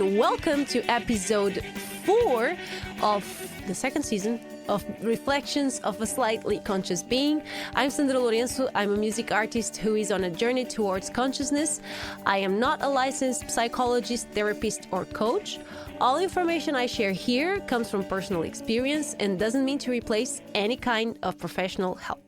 and welcome to episode 4 of the second season of Reflections of a Slightly Conscious Being. I'm Sandra Lourenco. I'm a music artist who is on a journey towards consciousness. I am not a licensed psychologist, therapist, or coach. All information I share here comes from personal experience and doesn't mean to replace any kind of professional help.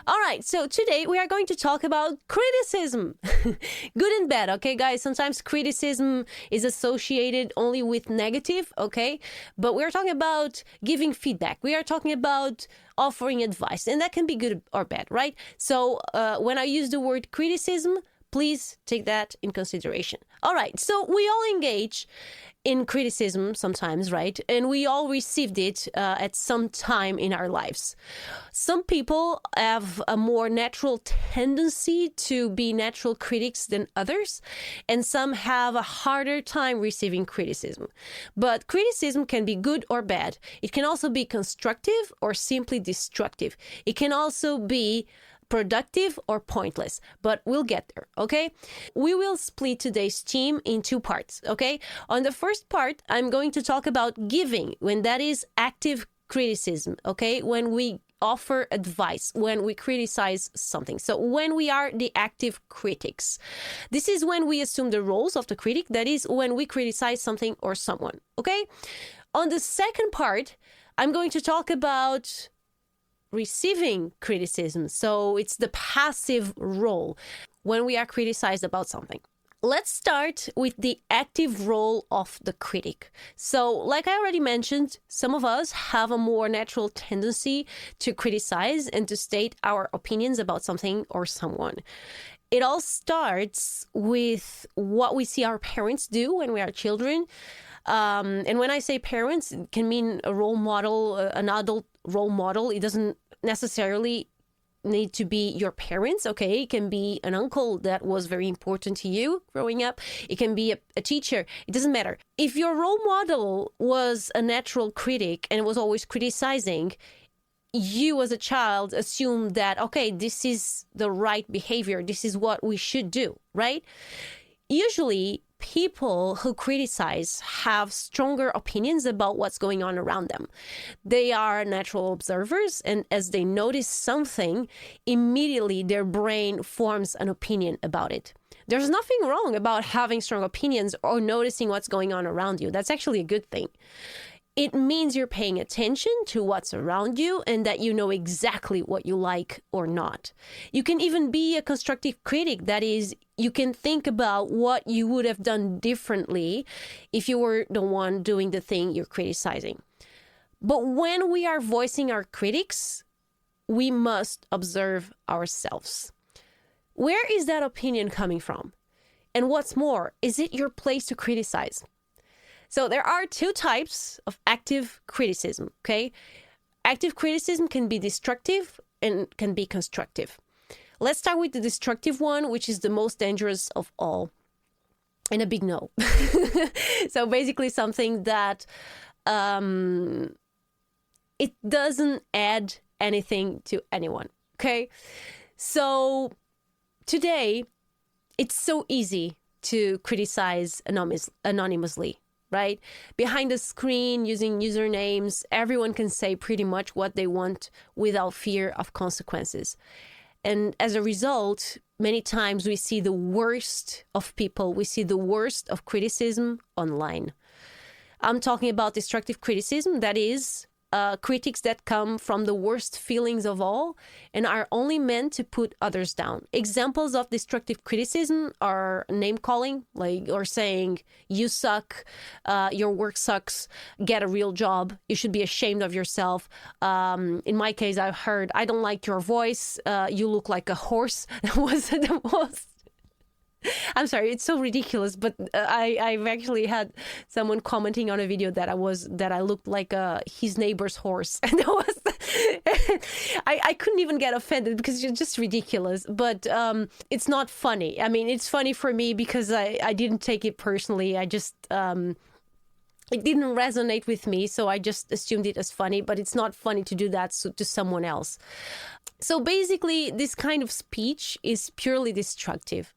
All right, so today we are going to talk about criticism. Good and bad, okay, guys? Sometimes criticism is associated only with negative, okay? But we're talking about giving feedback. We are talking about offering advice, and that can be good or bad, right? So when I use the word criticism, please take that in consideration. All right, so we all engage in criticism sometimes, right? And we all received it at some time in our lives. Some people have a more natural tendency to be natural critics than others, and some have a harder time receiving criticism. But criticism can be good or bad. It can also be constructive or simply destructive. It can also be productive or pointless, but we'll get there, okay? We will split today's theme in 2 parts, okay? On the first part, I'm going to talk about giving, when that is active criticism, okay? When we offer advice, when we criticize something. So when we are the active critics. This is when we assume the roles of the critic, that is when we criticize something or someone, okay? On the second part, I'm going to talk about receiving criticism. So it's the passive role when we are criticized about something. Let's start with the active role of the critic. So like I already mentioned, some of us have a more natural tendency to criticize and to state our opinions about something or someone. It all starts with what we see our parents do when we are children. And when I say parents, it can mean a role model, an adult role model. It doesn't necessarily need to be your parents, okay? It can be an uncle that was very important to you growing up. It can be a teacher. It doesn't matter. If your role model was a natural critic and was always criticizing, you as a child assume that, okay, this is the right behavior. This is what we should do, right? Usually, people who criticize have stronger opinions about what's going on around them. They are natural observers, and as they notice something, immediately their brain forms an opinion about it. There's nothing wrong about having strong opinions or noticing what's going on around you. That's actually a good thing. It means you're paying attention to what's around you and that you know exactly what you like or not. You can even be a constructive critic. That is, you can think about what you would have done differently if you were the one doing the thing you're criticizing. But when we are voicing our critics, we must observe ourselves. Where is that opinion coming from? And what's more, is it your place to criticize? So there are 2 types of active criticism, okay? Active criticism can be destructive and can be constructive. Let's start with the destructive one, which is the most dangerous of all. And a big no. So basically something that it doesn't add anything to anyone, okay? So today, it's so easy to criticize anonymously. Right? Behind the screen, using usernames, everyone can say pretty much what they want without fear of consequences. And as a result, many times we see the worst of people. We see the worst of criticism online. I'm talking about destructive criticism, that is, critics that come from the worst feelings of all and are only meant to put others down. Examples of destructive criticism are name calling, like, or saying, you suck, your work sucks, get a real job, you should be ashamed of yourself. In my case, I've heard, I don't like your voice, you look like a horse. That was the most... I'm sorry, it's so ridiculous, but I've actually had someone commenting on a video that I looked like his neighbor's horse, and that was I couldn't even get offended because it's just ridiculous. But it's not funny. I mean, it's funny for me because I didn't take it personally. I just it didn't resonate with me, so I just assumed it as funny. But it's not funny to do that to someone else. So basically, this kind of speech is purely destructive.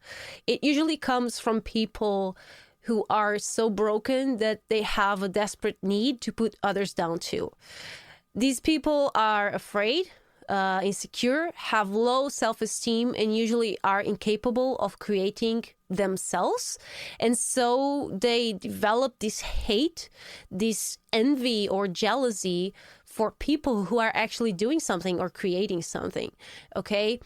It usually comes from people who are so broken that they have a desperate need to put others down too. These people are afraid, insecure, have low self-esteem, and usually are incapable of creating themselves. And so they develop this hate, this envy or jealousy for people who are actually doing something or creating something. Okay?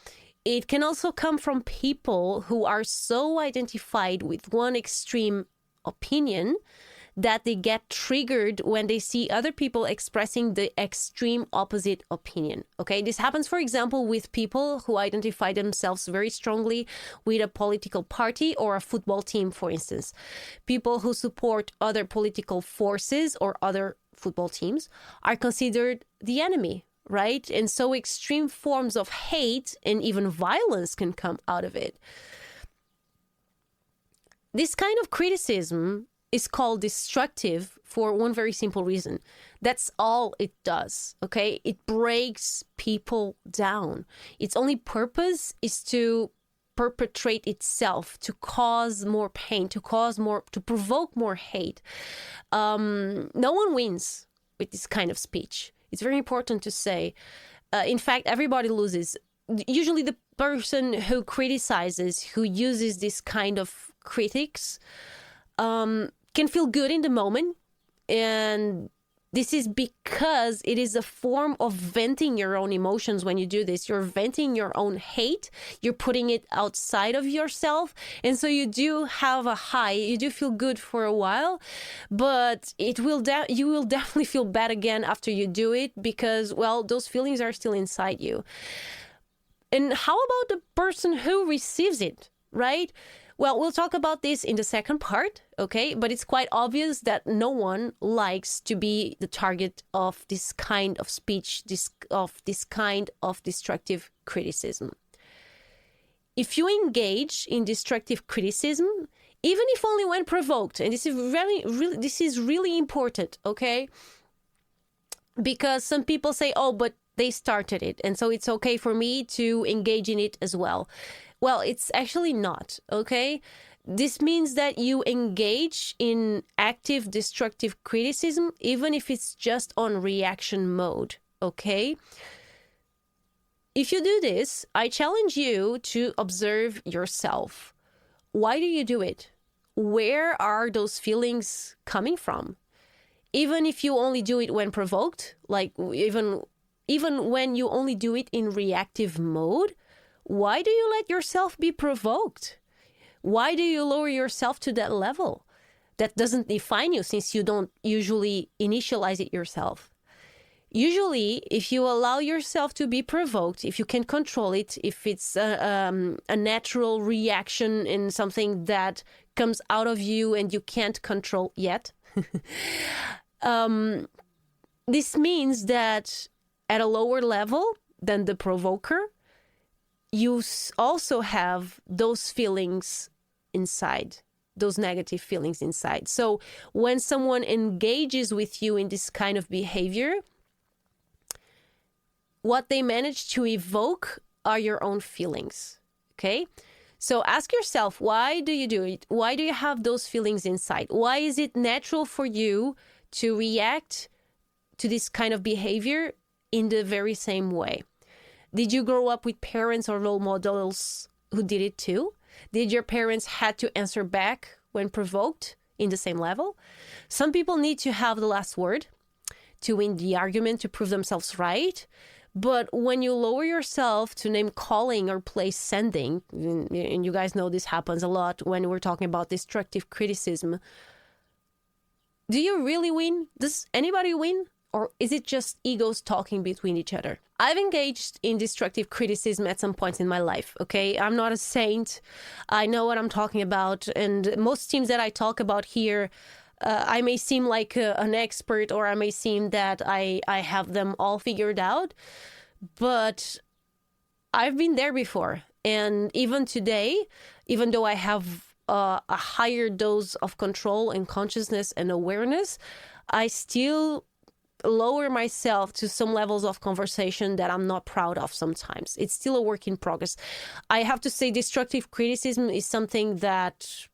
It can also come from people who are so identified with one extreme opinion that they get triggered when they see other people expressing the extreme opposite opinion. Okay, this happens, for example, with people who identify themselves very strongly with a political party or a football team, for instance. People who support other political forces or other football teams are considered the enemy, right? And so extreme forms of hate and even violence can come out of it. This kind of criticism is called destructive for one very simple reason. That's all it does, okay? It breaks people down. Its only purpose is to perpetrate itself, to cause more pain, to provoke more hate. No one wins with this kind of speech. It's very important to say. In fact, everybody loses. Usually the person who criticizes, who uses this kind of critics, can feel good in the moment. And this is because it is a form of venting your own emotions. When you do this, you're venting your own hate. You're putting it outside of yourself. And so you do have a high. You do feel good for a while, but you will definitely feel bad again after you do it because, well, those feelings are still inside you. And how about the person who receives it, right? Well, we'll talk about this in the second part, okay? But it's quite obvious that no one likes to be the target of this kind of speech, this kind of destructive criticism. If you engage in destructive criticism, even if only when provoked, and this is really important, okay? Because some people say, oh, but they started it, and so it's okay for me to engage in it as well. Well, it's actually not, okay? This means that you engage in active destructive criticism, even if it's just on reaction mode, okay? If you do this, I challenge you to observe yourself. Why do you do it? Where are those feelings coming from? Even if you only do it when provoked, like even when you only do it in reactive mode, why do you let yourself be provoked? Why do you lower yourself to that level? That doesn't define you since you don't usually initialize it yourself. Usually, if you allow yourself to be provoked, if you can control it, if it's a natural reaction in something that comes out of you and you can't control yet, this means that at a lower level than the provoker, you also have those feelings inside, those negative feelings inside. So when someone engages with you in this kind of behavior, what they manage to evoke are your own feelings, okay? So ask yourself, why do you do it? Why do you have those feelings inside? Why is it natural for you to react to this kind of behavior in the very same way? Did you grow up with parents or role models who did it too? Did your parents had to answer back when provoked in the same level? Some people need to have the last word to win the argument, to prove themselves right. But when you lower yourself to name calling or place sending, and you guys know this happens a lot when we're talking about destructive criticism, do you really win? Does anybody win? Or is it just egos talking between each other? I've engaged in destructive criticism at some point in my life, okay? I'm not a saint. I know what I'm talking about. And most teams that I talk about here, I may seem like an expert, or I may seem that I have them all figured out. But I've been there before. And even today, even though I have a higher dose of control and consciousness and awareness, I still lower myself to some levels of conversation that I'm not proud of sometimes. It's still a work in progress. I have to say destructive criticism is something that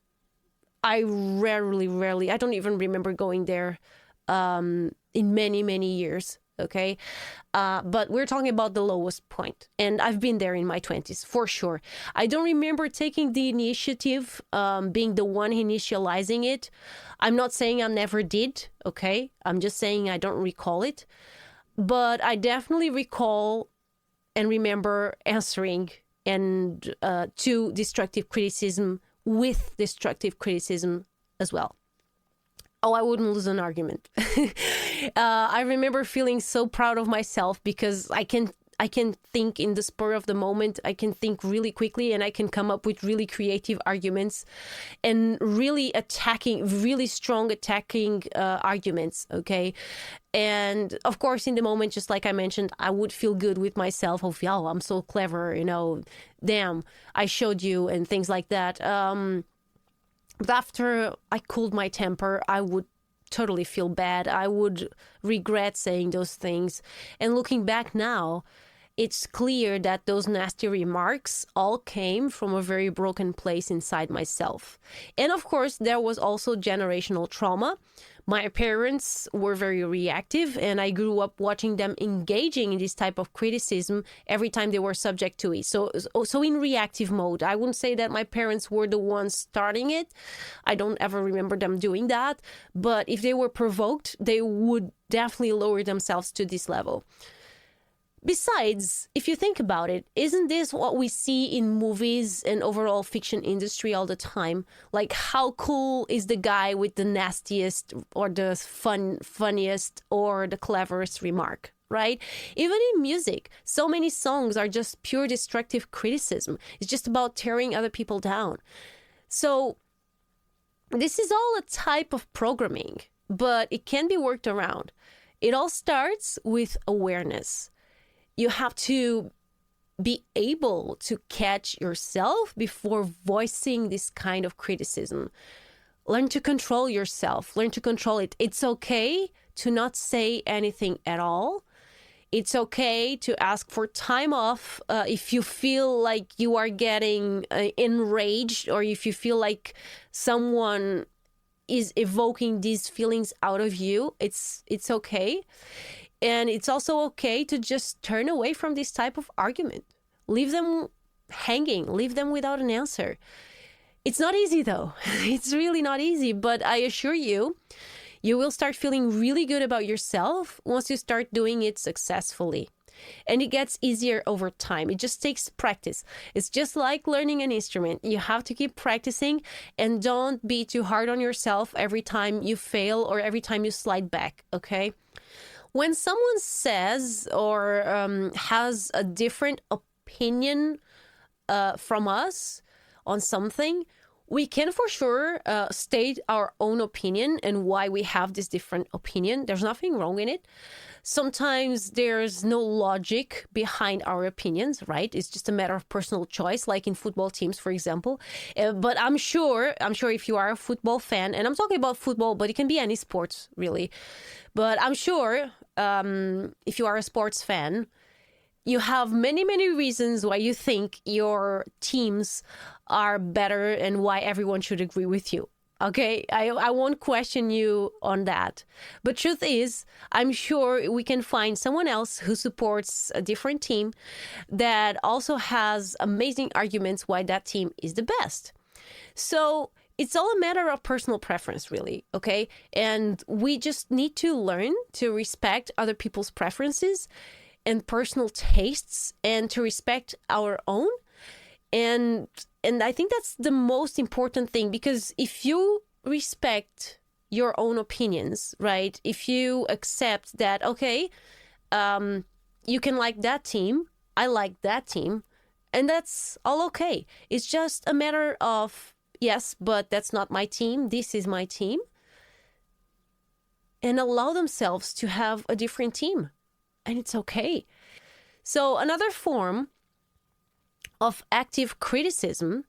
I rarely, I don't even remember going there in many years. Okay. But we're talking about the lowest point. And I've been there in my 20s, for sure. I don't remember taking the initiative, being the one initializing it. I'm not saying I never did. Okay. I'm just saying I don't recall it. But I definitely recall and remember answering and to destructive criticism with destructive criticism as well. Oh, I wouldn't lose an argument. I remember feeling so proud of myself because I can think in the spur of the moment. I can think really quickly and I can come up with really creative arguments and really strong attacking arguments. Okay. And of course, in the moment, just like I mentioned, I would feel good with myself. Oh, I'm so clever, damn, I showed you and things like that. But after I cooled my temper, I would totally feel bad. I would regret saying those things. And looking back now, it's clear that those nasty remarks all came from a very broken place inside myself. And of course, there was also generational trauma. My parents were very reactive, and I grew up watching them engaging in this type of criticism every time they were subject to it. So in reactive mode. I wouldn't say that my parents were the ones starting it. I don't ever remember them doing that. But if they were provoked, they would definitely lower themselves to this level. Besides, if you think about it, isn't this what we see in movies and overall fiction industry all the time? Like, how cool is the guy with the nastiest or the funniest or the cleverest remark, right? Even in music, so many songs are just pure destructive criticism. It's just about tearing other people down. So this is all a type of programming, but it can be worked around. It all starts with awareness. You have to be able to catch yourself before voicing this kind of criticism. Learn to control yourself. Learn to control it. It's okay to not say anything at all. It's okay to ask for time off if you feel like you are getting enraged, or if you feel like someone is evoking these feelings out of you. It's okay. And it's also okay to just turn away from this type of argument. Leave them hanging. Leave them without an answer. It's not easy, though. It's really not easy. But I assure you, you will start feeling really good about yourself once you start doing it successfully. And it gets easier over time. It just takes practice. It's just like learning an instrument. You have to keep practicing, and don't be too hard on yourself every time you fail or every time you slide back, okay? When someone says or has a different opinion from us on something, we can for sure state our own opinion and why we have this different opinion. There's nothing wrong in it. Sometimes there's no logic behind our opinions, right? It's just a matter of personal choice, like in football teams, for example. But I'm sure if you are a football fan, and I'm talking about football, but it can be any sport, really. But I'm sure if you are a sports fan, you have many reasons why you think your teams are better and why everyone should agree with you. Okay, I won't question you on that. But truth is, I'm sure we can find someone else who supports a different team that also has amazing arguments why that team is the best. So it's all a matter of personal preference, really, okay? And we just need to learn to respect other people's preferences and personal tastes, and to respect our own. And I think that's the most important thing, because if you respect your own opinions, right? If you accept that, okay, you can like that team, I like that team, and that's all okay. It's just a matter of, yes, but that's not my team, this is my team. And allow themselves to have a different team. And it's okay. So another form of active criticism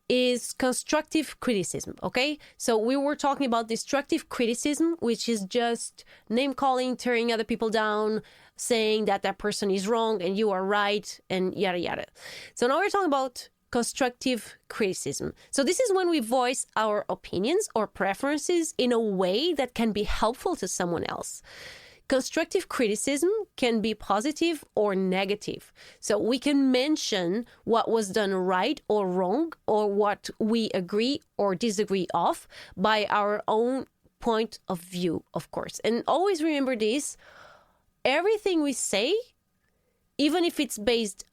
is constructive criticism, okay? So we were talking about destructive criticism, which is just name-calling, tearing other people down, saying that that person is wrong and you are right, and yada, yada. So now we're talking about constructive criticism. So this is when we voice our opinions or preferences in a way that can be helpful to someone else. Constructive criticism can be positive or negative. So we can mention what was done right or wrong, or what we agree or disagree of by our own point of view, of course. And always remember this, everything we say, even if it's based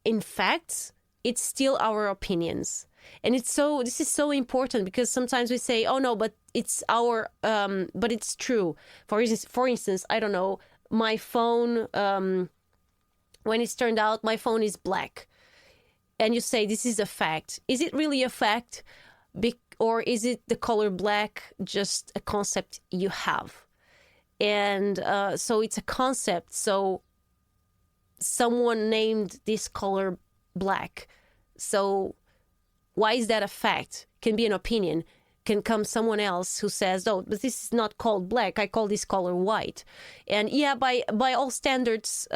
in facts, it's still our opinions. And this is so important, because sometimes we say, oh no, but it's but it's true. For instance, I don't know, my phone, when it's turned out, my phone is black. And you say, this is a fact. Is it really a fact? Or is it the color black just a concept you have? And so it's a concept. So someone named this color black. So why is that a fact? Can be an opinion. Can come someone else who says, oh, but this is not called black. I call this color white. And yeah, by all standards,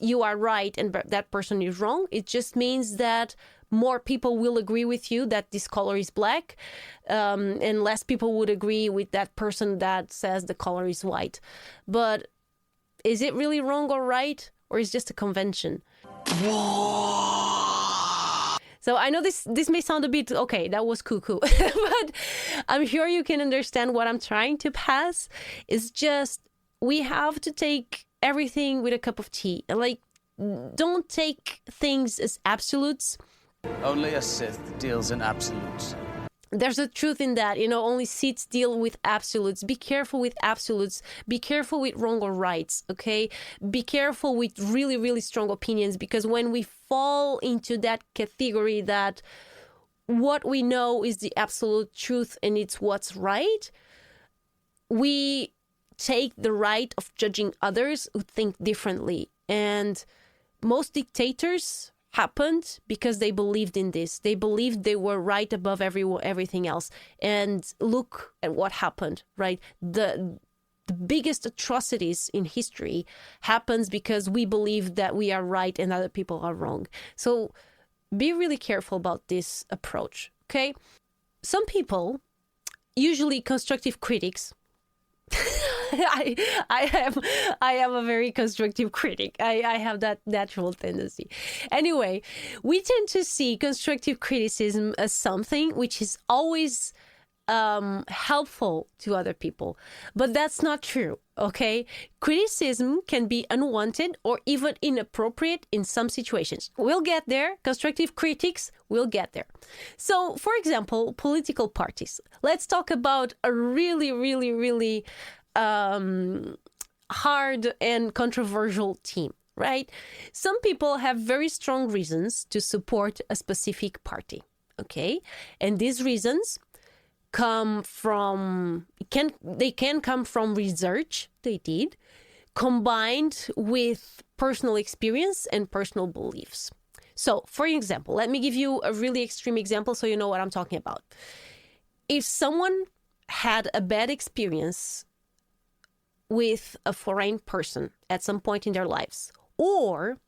you are right and that person is wrong. It just means that more people will agree with you that this color is black, and less people would agree with that person that says the color is white. But is it really wrong or right? Or is it just a convention? So I know this may sound a bit, okay, that was cuckoo, but I'm sure you can understand what I'm trying to pass. It's just, we have to take everything with a cup of tea. Like, don't take things as absolutes. Only a Sith deals in absolutes. There's a truth in that, only Siths deal with absolutes. Be careful with absolutes. Be careful with wrong or rights, okay? Be careful with really, really strong opinions, because when we fall into that category that what we know is the absolute truth and it's what's right, we take the right of judging others who think differently. And most dictators happened because they believed in this. They believed they were right above everything else. And look at what happened, right? The biggest atrocities in history happens because we believe that we are right and other people are wrong. So be really careful about this approach, okay? Some people, usually constructive critics, I am a very constructive critic. I have that natural tendency. Anyway, we tend to see constructive criticism as something which is always helpful to other people. But that's not true, okay? Criticism can be unwanted or even inappropriate in some situations. We'll get there. Constructive critics will get there. So, for example, political parties. Let's talk about a really, really, really hard and controversial team, right? Some people have very strong reasons to support a specific party, okay? And these reasons can come from research they did, combined with personal experience and personal beliefs. So, for example, let me give you a really extreme example so you know what I'm talking about. If someone had a bad experience with a foreign person at some point in their lives, or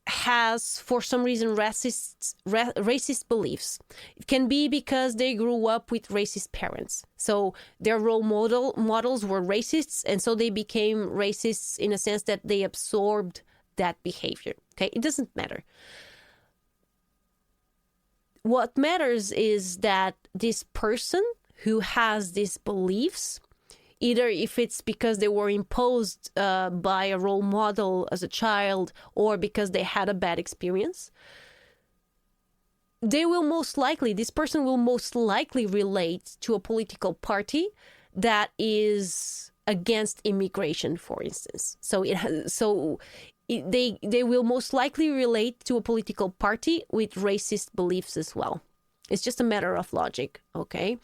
has, for some reason, racist beliefs. It can be because they grew up with racist parents. So their role models were racists, and so they became racists in a sense that they absorbed that behavior. Okay, it doesn't matter. What matters is that this person who has these beliefs, either if it's because they were imposed by a role model as a child or because they had a bad experience, this person will most likely relate to a political party that is against immigration, for instance. They will most likely relate to a political party with racist beliefs as well. It's just a matter of logic, okay?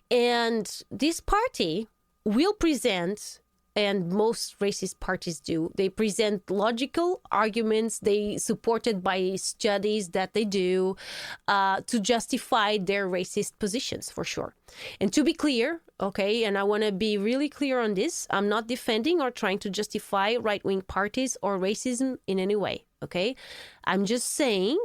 And this party will present and most racist parties do. They present logical arguments, they supported by studies that they do to justify their racist positions, for sure. And to be clear, okay, and I want to be really clear on this, I'm not defending or trying to justify right-wing parties or racism in any way, okay? I'm just saying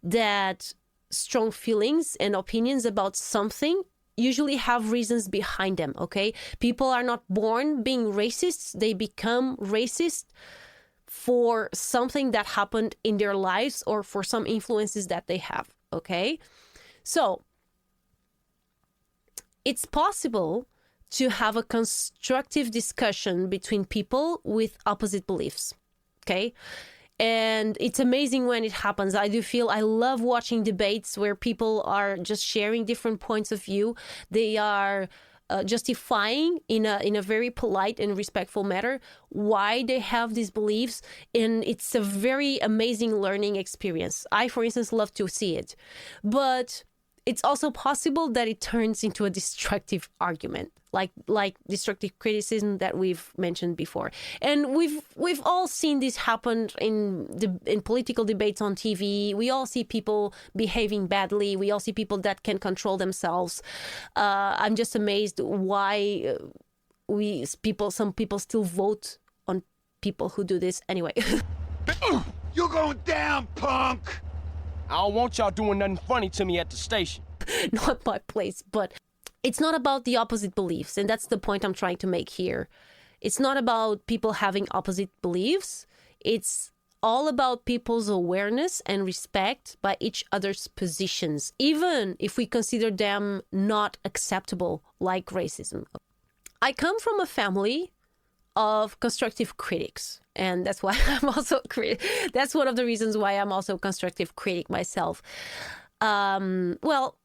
that strong feelings and opinions about something usually have reasons behind them, okay? People are not born being racists. They become racist for something that happened in their lives or for some influences that they have, okay? So it's possible to have a constructive discussion between people with opposite beliefs, okay? And it's amazing when it happens. I love watching debates where people are just sharing different points of view. They are justifying in a very polite and respectful manner why they have these beliefs. And it's a very amazing learning experience. I, for instance, love to see it. But it's also possible that it turns into a destructive argument, like destructive criticism that we've mentioned before. And we've all seen this happen in political debates on TV. We all see people behaving badly. We all see people that can control themselves. I'm just amazed why some people still vote on people who do this anyway. You're going down, punk! I don't want y'all doing nothing funny to me at the station. Not my place, but it's not about the opposite beliefs. And that's the point I'm trying to make here. It's not about people having opposite beliefs. It's all about people's awareness and respect by each other's positions, even if we consider them not acceptable, like racism. I come from a family of constructive critics, and that's why I'm also that's one of the reasons why I'm also a constructive critic myself. Well,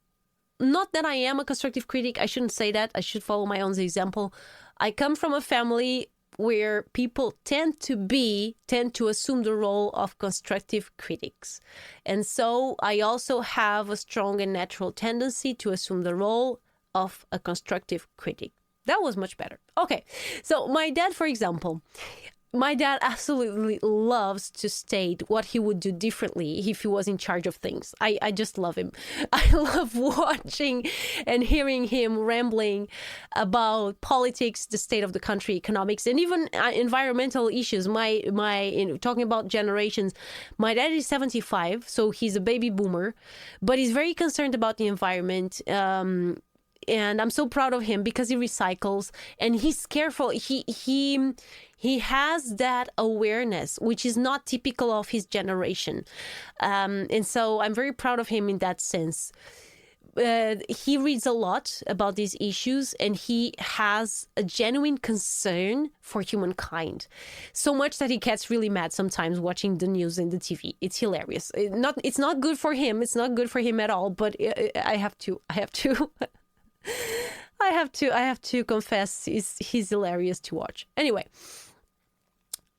not that I am a constructive critic. I shouldn't say that. I should follow my own example. I come from a family where people tend to assume the role of constructive critics. And so I also have a strong and natural tendency to assume the role of a constructive critic. That was much better. Okay, so my dad, for example, absolutely loves to state what he would do differently if he was in charge of things. I just love him. I love watching and hearing him rambling about politics, the state of the country, economics, and even environmental issues. Talking about generations, my dad is 75, so he's a baby boomer, but he's very concerned about the environment. And I'm so proud of him because he recycles and he's careful. He has that awareness, which is not typical of his generation. And so I'm very proud of him in that sense. He reads a lot about these issues and he has a genuine concern for humankind. So much that he gets really mad sometimes watching the news and the TV. It's hilarious. It's not good for him. It's not good for him at all, but I have to I have to confess, he's hilarious to watch. Anyway,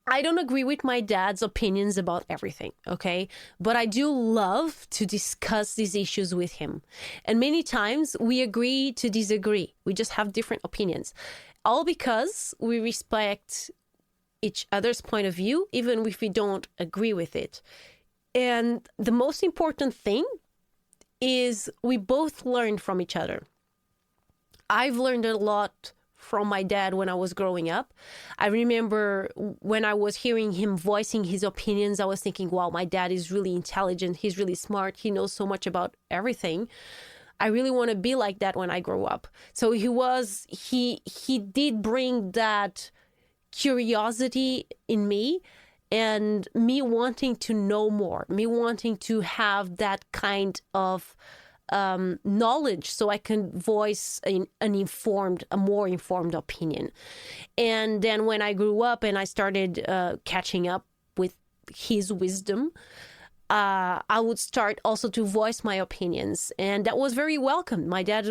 I don't agree with my dad's opinions about everything, okay? But I do love to discuss these issues with him. And many times we agree to disagree. We just have different opinions. All because we respect each other's point of view, even if we don't agree with it. And the most important thing is we both learn from each other. I've learned a lot from my dad when I was growing up. I remember when I was hearing him voicing his opinions, I was thinking, wow, my dad is really intelligent. He's really smart. He knows so much about everything. I really want to be like that when I grow up. So he did bring that curiosity in me and me wanting to know more, me wanting to have that kind of knowledge so I can voice a more informed opinion. And then when I grew up and I started catching up with his wisdom, I would start also to voice my opinions, and that was very welcome. My dad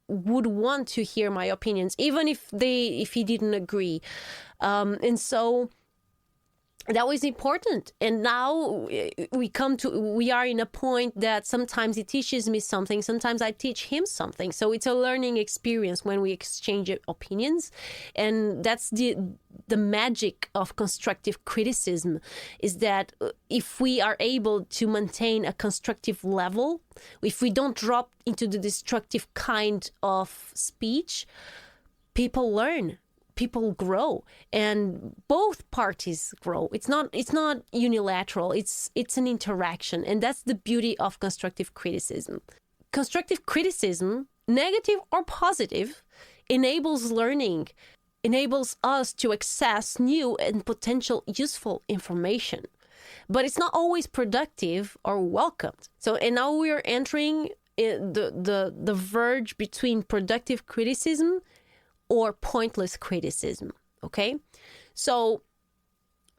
would want to hear my opinions, even if he didn't agree. And so that was important. And now we are in a point that sometimes he teaches me something, sometimes I teach him something. So it's a learning experience when we exchange opinions. And that's the magic of constructive criticism, is that if we are able to maintain a constructive level, if we don't drop into the destructive kind of speech, people learn. People grow, and both parties grow. It's not unilateral. It's an interaction, and that's the beauty of constructive criticism. Constructive criticism, negative or positive, enables learning, enables us to access new and potential useful information. But it's not always productive or welcomed. So, and now we are entering the verge between productive criticism or pointless criticism, okay? So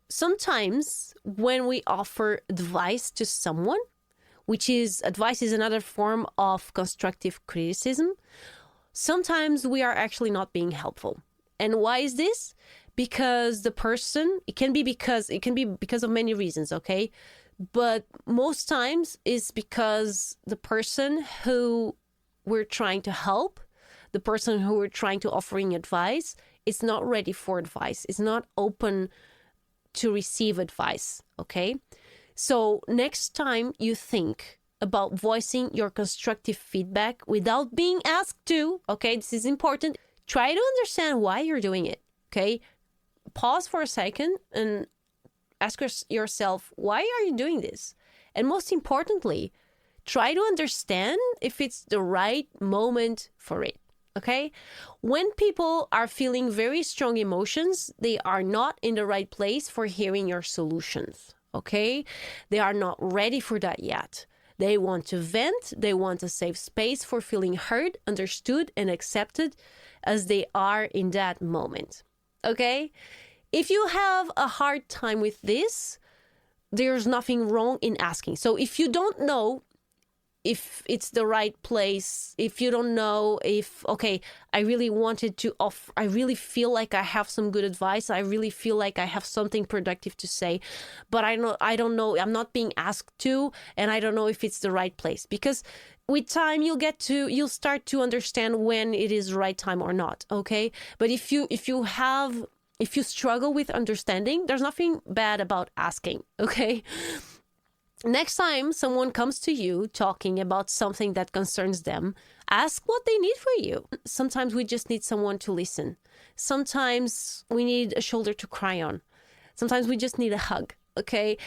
sometimes when we offer advice to someone, which is advice is another form of constructive criticism, sometimes we are actually not being helpful. And why is this? Because the person, it can be because of many reasons, okay? But most times it's because the person who we're trying to help, the person who we're trying to offering advice, is not ready for advice, is not open to receive advice, okay? So next time you think about voicing your constructive feedback without being asked to, okay, this is important, try to understand why you're doing it, okay? Pause for a second and ask yourself, why are you doing this? And most importantly, try to understand if it's the right moment for it. Okay? When people are feeling very strong emotions, they are not in the right place for hearing your solutions. Okay? They are not ready for that yet. They want to vent. They want a safe space for feeling heard, understood, and accepted as they are in that moment. Okay? If you have a hard time with this, there's nothing wrong in asking. So if you don't know if it's the right place, if you don't know if, okay, I really wanted to offer, I really feel like I have some good advice, I really feel like I have something productive to say, but I don't know, I'm not being asked to, and I don't know if it's the right place. Because with time, you'll start to understand when it is the right time or not, okay? But if you struggle with understanding, there's nothing bad about asking, okay? Next time someone comes to you talking about something that concerns them, ask what they need from you. Sometimes we just need someone to listen. Sometimes we need a shoulder to cry on. Sometimes we just need a hug, okay?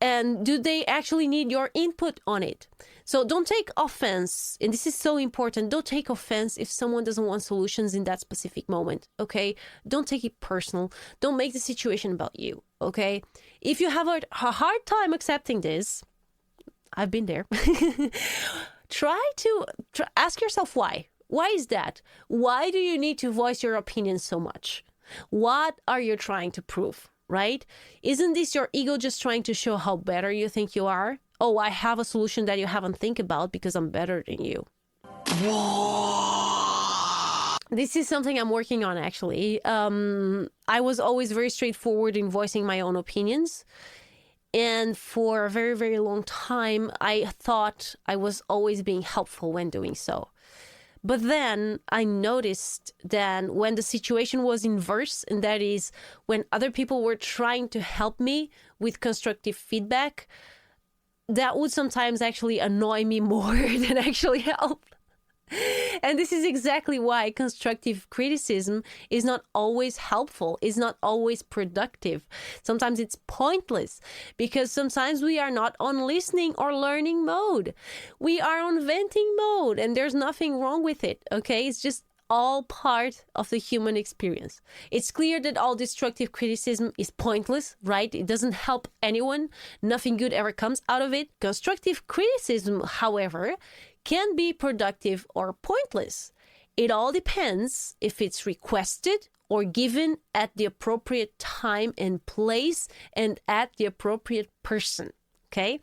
And do they actually need your input on it? So don't take offense, and this is so important, don't take offense if someone doesn't want solutions in that specific moment, okay? Don't take it personal. Don't make the situation about you, okay? If you have a hard time accepting this, I've been there, try to ask yourself why. Why is that? Why do you need to voice your opinion so much? What are you trying to prove, right? Isn't this your ego just trying to show how better you think you are? Oh, I have a solution that you haven't think about because I'm better than you. This is something I'm working on, actually. I was always very straightforward in voicing my own opinions. And for a very, very long time, I thought I was always being helpful when doing so. But then I noticed that when the situation was inverse, and that is when other people were trying to help me with constructive feedback, that would sometimes actually annoy me more than actually help. And this is exactly why constructive criticism is not always helpful, is not always productive. Sometimes it's pointless because sometimes we are not on listening or learning mode. We are on venting mode, and there's nothing wrong with it, okay? It's just all part of the human experience. It's clear that all destructive criticism is pointless, right? It doesn't help anyone. Nothing good ever comes out of it. Constructive criticism, however, can be productive or pointless. It all depends if it's requested or given at the appropriate time and place and at the appropriate person, okay?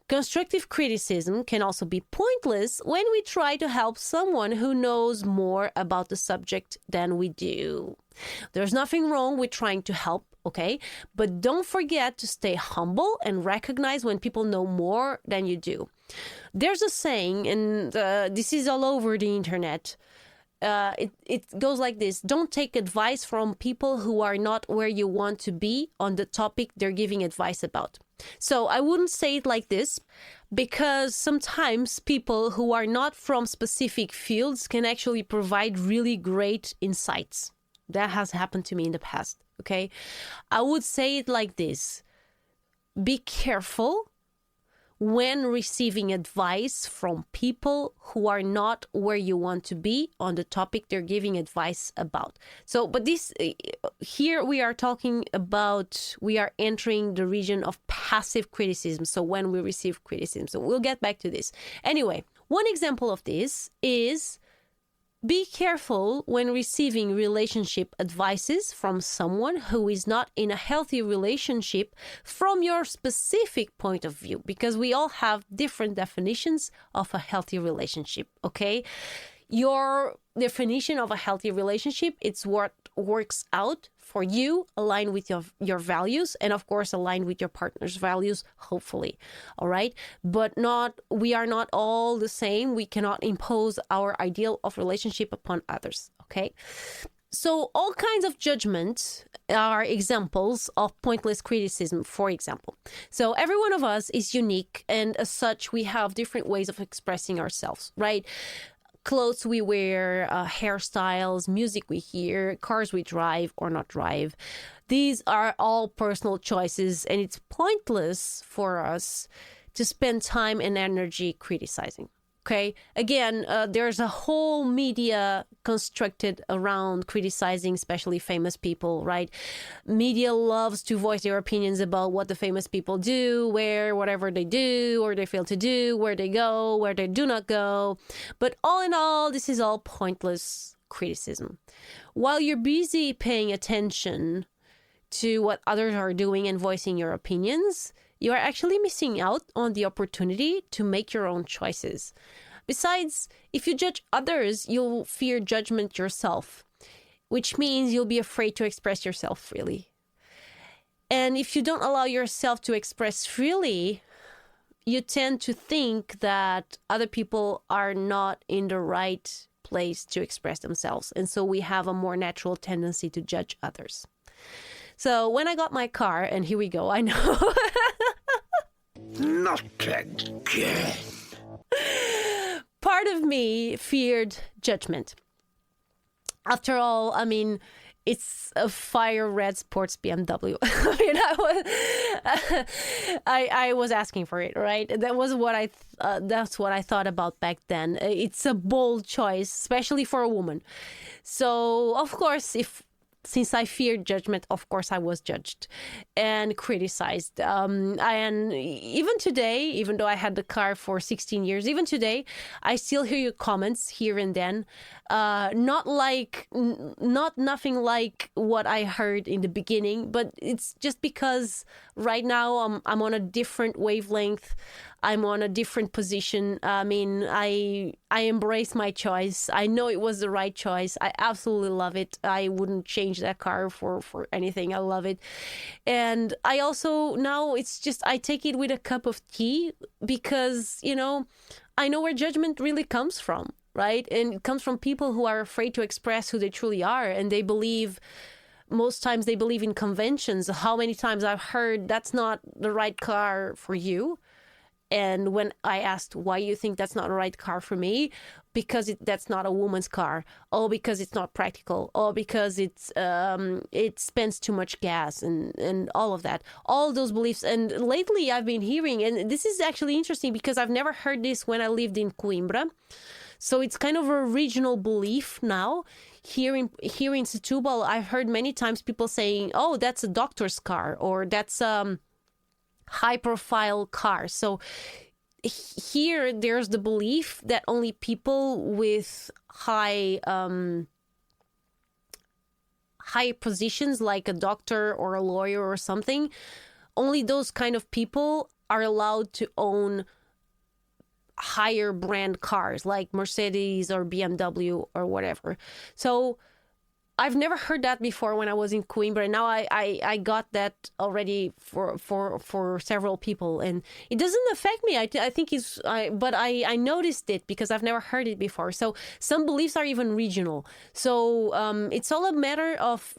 Constructive criticism can also be pointless when we try to help someone who knows more about the subject than we do. There's nothing wrong with trying to help, okay? But don't forget to stay humble and recognize when people know more than you do. There's a saying, and this is all over the internet. It goes like this: don't take advice from people who are not where you want to be on the topic they're giving advice about. So I wouldn't say it like this, because sometimes people who are not from specific fields can actually provide really great insights. That has happened to me in the past, okay? I would say it like this: be careful when receiving advice from people who are not where you want to be on the topic they're giving advice about. So, but this, here we are talking about, we are entering the region of passive criticism. So when we receive criticism, so we'll get back to this. Anyway, one example of this is, be careful when receiving relationship advices from someone who is not in a healthy relationship from your specific point of view, because we all have different definitions of a healthy relationship, okay? Your definition of a healthy relationship, it's what works out for you, aligned with your values, and of course aligned with your partner's values, hopefully. All right, but we are not all the same. We cannot impose our ideal of relationship upon others. Okay, so all kinds of judgment are examples of pointless criticism, for example. So every one of us is unique, and as such we have different ways of expressing ourselves, right? Clothes we wear, hairstyles, music we hear, cars we drive or not drive. These are all personal choices, and it's pointless for us to spend time and energy criticizing. Okay, again, there's a whole media constructed around criticizing, especially famous people, right? Media loves to voice their opinions about what the famous people do, whatever they do or they fail to do, where they go, where they do not go. But all in all, this is all pointless criticism. While you're busy paying attention to what others are doing and voicing your opinions, you are actually missing out on the opportunity to make your own choices. Besides, if you judge others, you'll fear judgment yourself, which means you'll be afraid to express yourself freely. And if you don't allow yourself to express freely, you tend to think that other people are not in the right place to express themselves. And so we have a more natural tendency to judge others. So when I got my car, and here we go, I know. Not again. Part of me feared judgment. After all, I mean, it's a fire red sports BMW. I mean, I was asking for it, right? That was what that's what I thought about back then. It's a bold choice, especially for a woman. So, of course, since I feared judgment, of course, I was judged and criticized. And even today, even though I had the car for 16 years, even today, I still hear your comments here and then. Nothing like what I heard in the beginning, but it's just because right now I'm on a different wavelength. I'm on a different position. I mean, I embrace my choice. I know it was the right choice. I absolutely love it. I wouldn't change that car for anything. I love it. And I also, now it's just, I take it with a cup of tea because, I know where judgment really comes from, right? And it comes from people who are afraid to express who they truly are. And they believe, most times they believe in conventions. How many times I've heard that's not the right car for you. And when I asked why you think that's not the right car for me, because that's not a woman's car. Oh, because it's not practical. Oh, because it spends too much gas and all of that. All those beliefs. And lately I've been hearing, and this is actually interesting because I've never heard this when I lived in Coimbra. So it's kind of a regional belief now. Here in Setúbal, I've heard many times people saying, oh, that's a doctor's car, or that's high-profile car. So here, there's the belief that only people with high positions, like a doctor or a lawyer or something, only those kind of people are allowed to own higher brand cars like Mercedes or BMW or whatever. So I've never heard that before when I was in Coimbra, and now I got that already for several people, and it doesn't affect me. I think but I noticed it because I've never heard it before. So some beliefs are even regional. So it's all a matter of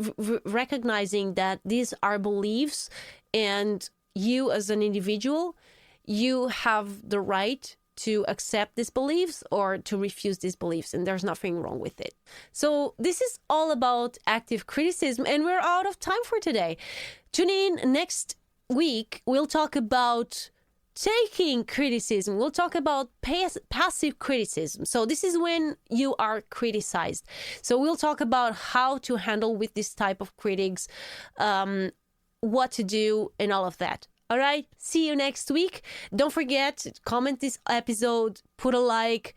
recognizing that these are beliefs, and you as an individual, you have the right to accept these beliefs or to refuse these beliefs, and there's nothing wrong with it. So this is all about active criticism, and we're out of time for today. Tune in next week. We'll talk about taking criticism. We'll talk about passive criticism. So this is when you are criticized. So we'll talk about how to handle with this type of critics, what to do, and all of that. All right, see you next week. Don't forget, comment this episode, put a like,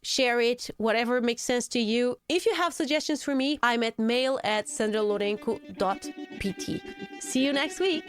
share it, whatever makes sense to you. If you have suggestions for me, I'm at mail@sandralourenco.pt. See you next week.